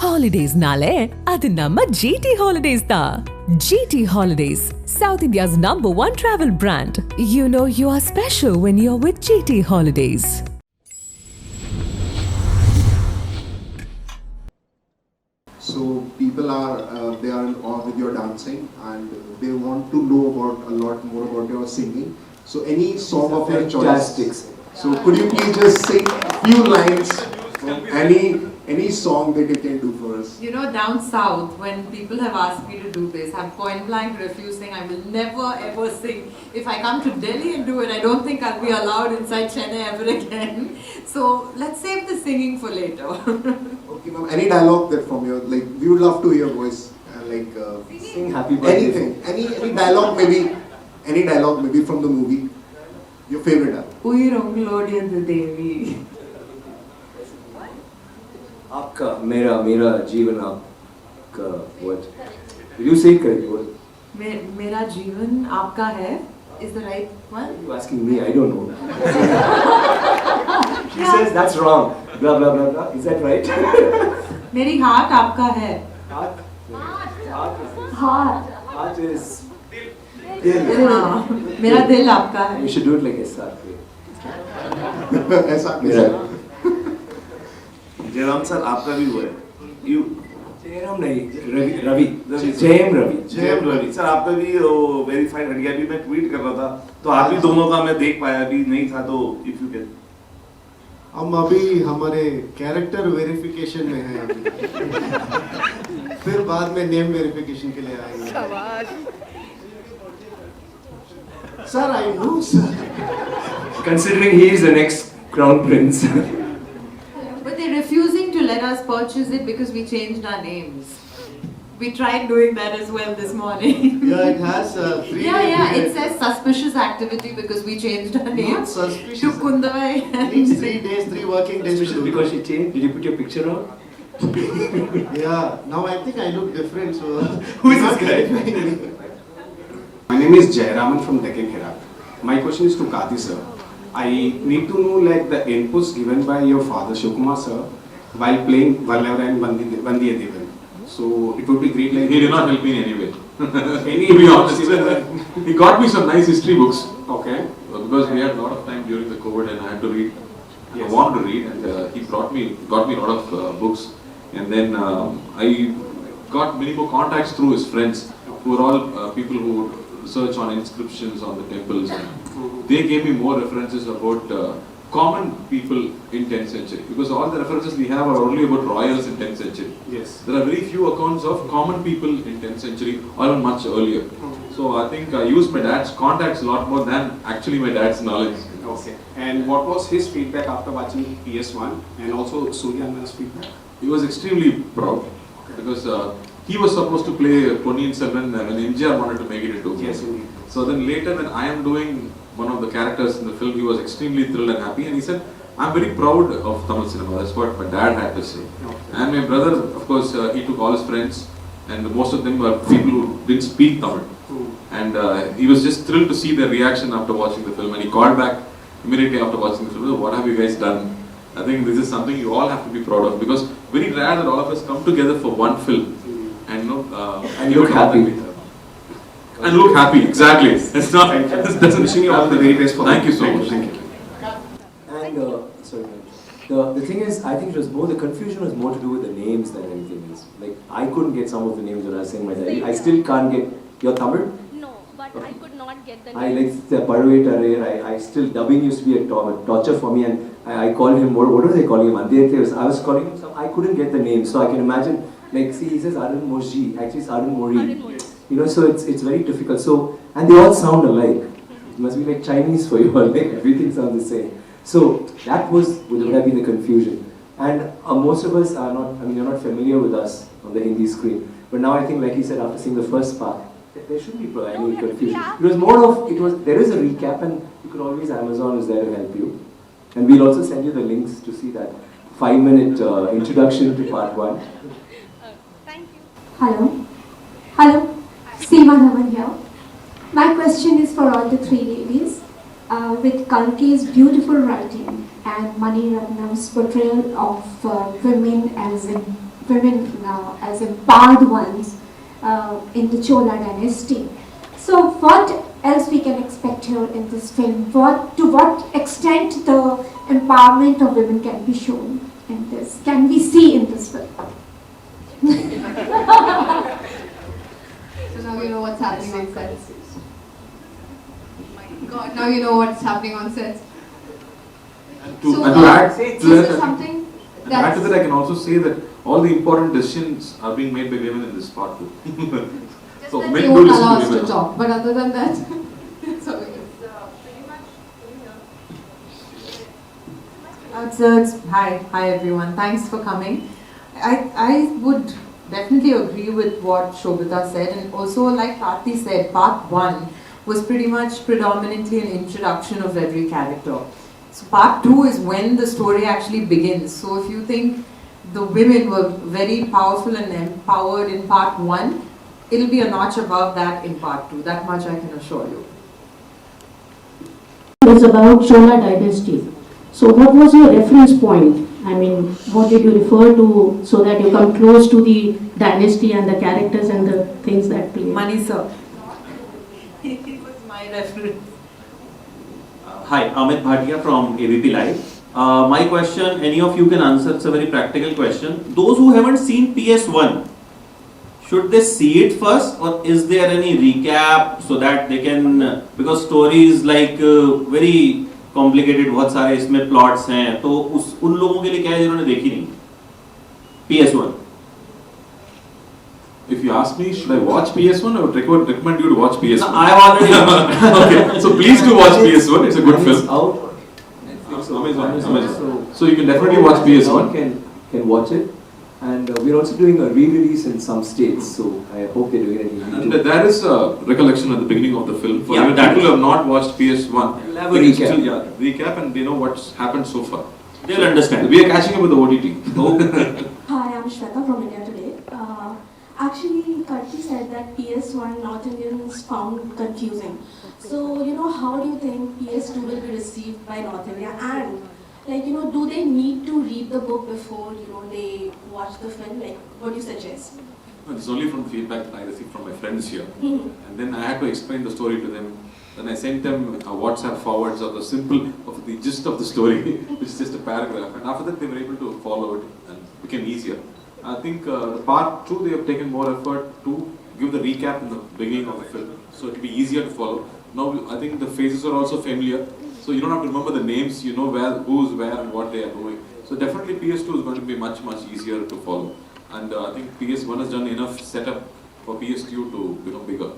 Holidays nale, adu namma GT Holidays da. GT Holidays, South India's #1 travel brand. You know you are special when you're with GT Holidays. So people are they are in awe with your dancing and they want to know about a lot more about your singing. So any song of your choice. So could you please just sing a few lines from any song that you can do for us? You know, down south, when people have asked me to do this, I'm point blank refusing. I will never ever sing. If I come to Delhi and do it, I don't think I'll be allowed inside Chennai ever again. So let's save the singing for later. Okay, ma'am. Any dialogue that from your, like, we would love to hear your voice. Sing Happy Birthday. Anything. Any dialogue maybe. Any dialogue maybe from the movie. Your favorite dialogue. Uyirongolodiyandu Devi. आपका मेरा जीवन आपका what? Did you say it correctly? What? मेरा जीवन आपका है is the right one? You asking me? I don't know. She says that's wrong. Blah blah blah blah. Is that right? मेरी heart आपका है. Heart is दिल. मेरा दिल आपका है. You should do it like SR. ऐसा कैसे? जयराम सर आपका भी हुआ है. जयराम नहीं, रवि. जयम रवि. सर आपका भी वेरीफाइड हट गया. अभी मैं ट्वीट कर रहा था तो आप भी दोनों का मैं देख पाया. अभी नहीं था तो इफ यू कैन. हम अभी हमारे कैरेक्टर वेरिफिकेशन में हैं. फिर बाद में नेम वेरिफिकेशन के लिए आएंगे. Sir I know sir. Considering he is the next crown prince. But they're refusing to let us purchase it because we changed our names. We tried doing that as well this morning. Yeah, it has 3 Yeah, it says suspicious activity because we changed our names. Not suspicious. To Kundavai. Needs 3 days, 3 working days. Especially because she changed. Did you put your picture on? Yeah, now I think I look different. So Who is this guy? My name is Jayaraman from Deccan Herald. My question is to Karthi sir. I need to know like the inputs given by your father Shivakumar sir while playing Vallabha and Vandiyadevan. So it would be great like he did not help me in any way. To be honest, he got me some nice history books. Okay. Because we had a lot of time during the COVID and I had to read. Yes. I wanted to read and he got me a lot of books. And then I got many more contacts through his friends who were all people who would research on inscriptions on the temples. And they gave me more references about common people in 10th century. Because all the references we have are only about royals in 10th century. Yes. There are very few accounts of common people in 10th century or even much earlier. So I think I used my dad's contacts a lot more than actually my dad's knowledge. Okay. And what was his feedback after watching PS1 and also Suryan's feedback? He was extremely proud because he was supposed to play Ponniyin Selvan when MGR wanted to make it into. Yes, indeed. So then later when I am doing one of the characters in the film, he was extremely thrilled and happy and he said, I'm very proud of Tamil cinema. That's what my dad had to say. Okay. And my brother, of course, he took all his friends and most of them were people who didn't speak Tamil. And he was just thrilled to see their reaction after watching the film and he called back immediately after watching the film, what have you guys done? I think this is something you all have to be proud of because very rare that all of us come together for one film and and look happy. And look happy, exactly. It's not. It doesn't. Wishing you all the very best for Thank you so much. Thank you. And sorry, the thing is, I think it was more, the confusion was more to do with the names than anything else. Like I couldn't get some of the names when I was saying my dad. I still can't get your Tamil. No, but I could not get the I name. like the Parvait. I still dubbing used to be a torture for me, and I called him. What was I calling him? I was calling him some. I couldn't get the name, so I can imagine. Like, see, he says Arun Moji. Actually, it's Arun Mori. You know, so it's very difficult. So, and they all sound alike. It must be like Chinese for you all. Like everything sounds the same. So that would have been the confusion. And most of us are not. I mean, you're not familiar with us on the Hindi screen. But now I think, like you said, after seeing the first part, there shouldn't be any confusion. It was more of there is a recap, and you could always Amazon is there to help you. And we'll also send you the links to see that 5-minute introduction to part 1. Thank you. Hello. Seema Naman here. My question is for all the 3 ladies. With Karthi's beautiful writing and Mani Ratnam's portrayal of women as in women as empowered ones in the Chola dynasty. So what else we can expect here in this film? To what extent the empowerment of women can be shown in this? Can we see in this film? So now you know what's happening on sets. God, now you know what's happening on sets. To add this to that, is something and add to that, I can also say that all the important decisions are being made by women in this part too. So that men they do won't listen allow to us women. to talk, but other than that, it's okay. Hi everyone. Thanks for coming. I would definitely agree with what Shobita said, and also like Karthi said, part 1 was pretty much predominantly an introduction of every character. So part 2 is when the story actually begins. So if you think the women were very powerful and empowered in part 1, it'll be a notch above that in part 2. That much I can assure you. It's about Chola dynasty. So what was your reference point? I mean, what did you refer to so that you come close to the dynasty and the characters and the things that play? Mani sir. It was my reference. Hi, Amit Bhatia from ABP Live. My question, any of you can answer, it's a very practical question. Those who haven't seen PS1, should they see it first, or is there any recap so that they can, because story is like very complicated, बहुत सारे इसमें plots हैं, तो उन लोगों के लिए क्या है जिन्होंने देखी नहीं PS1? If you ask me, should I watch PS1? I would recommend you to watch PS1. No, I have already watched. Okay, so please do watch PS1. It's a good film. It's out. Amazon. So you can definitely watch PS1. Can watch it, and we're also doing a re-release in some states. So I hope they're doing it in And there is a recollection at the beginning of the film. For Yeah, people who have not watched PS1, We'll have a they can recap. still recap and they know what's happened so far. They'll understand. We are catching up with the OTT. Hi, I'm Shweta from India Today. Actually, Karthi said that PS1 North Indians found confusing. So, how do you think PS2 will be received by North India? And, do they need to read the book before, they watch the film? Like, what do you suggest? It's only from feedback I received from my friends here. And then I had to explain the story to them. Then I sent them a WhatsApp forwards of the gist of the story, which is just a paragraph. And after that, they were able to follow it and it became easier. I think the part 2, they have taken more effort to give the recap in the beginning of the film. So it will be easier to follow. Now, I think the faces are also familiar. So you don't have to remember the names, you know who's where and what they are doing. So definitely PS2 is going to be much easier to follow. And I think PS1 has done enough setup for PS2 to become bigger.